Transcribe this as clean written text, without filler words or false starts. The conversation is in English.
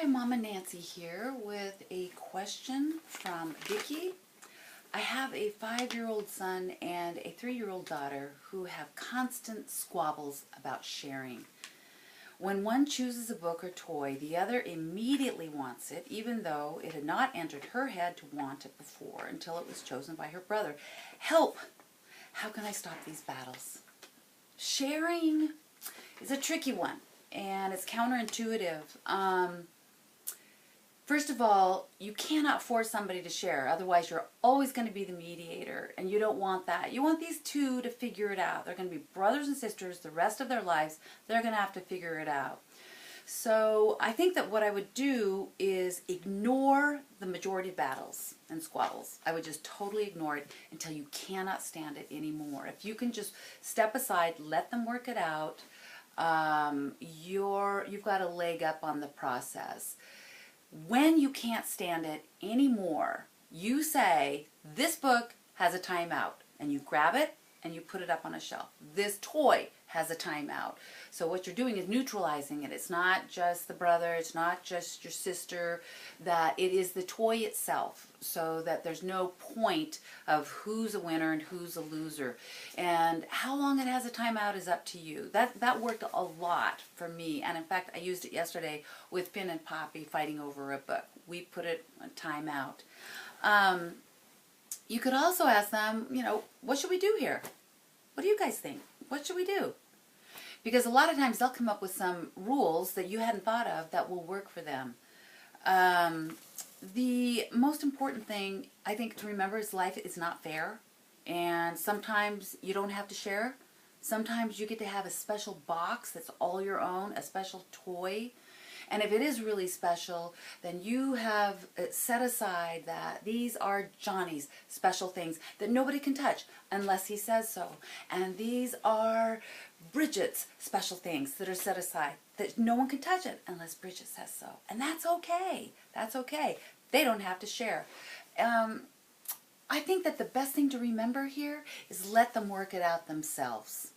Hi, Mama Nancy here with a question from Vicki. I have a 5-year-old son and a 3-year-old daughter who have constant squabbles about sharing. When one chooses a book or toy, the other immediately wants it, even though it had not entered her head to want it before until it was chosen by her brother. Help! How can I stop these battles? Sharing is a tricky one, and it's counterintuitive. First of all, you cannot force somebody to share. Otherwise, you're always going to be the mediator, and you don't want that. You want these two to figure it out. They're going to be brothers and sisters the rest of their lives. They're going to have to figure it out. So I think that what I would do is ignore the majority of battles and squabbles. I would just totally ignore it until you cannot stand it anymore. If you can just step aside, let them work it out, you've got a leg up on the process. When you can't stand it anymore, you say, this book has a timeout, and you grab it and you put it up on a shelf. This toy has a timeout. So what you're doing is neutralizing it. It's not just the brother, it's not just your sister, that it is the toy itself, so that there's no point of who's a winner and who's a loser. And how long it has a timeout is up to you. That worked a lot for me, and in fact I used it yesterday with Finn and Poppy fighting over a book. We put it on timeout. You could also ask them, what should we do here? What do you guys think? What should we do? Because a lot of times they'll come up with some rules that you hadn't thought of that will work for them. The most important thing, I think, to remember is life is not fair. And sometimes you don't have to share. Sometimes you get to have a special box that's all your own, a special toy. And if it is really special, then you have set aside that these are Johnny's special things that nobody can touch unless he says so. And these are Bridget's special things that are set aside that no one can touch it unless Bridget says so. And that's okay. That's okay. They don't have to share. I think that the best thing to remember here is let them work it out themselves.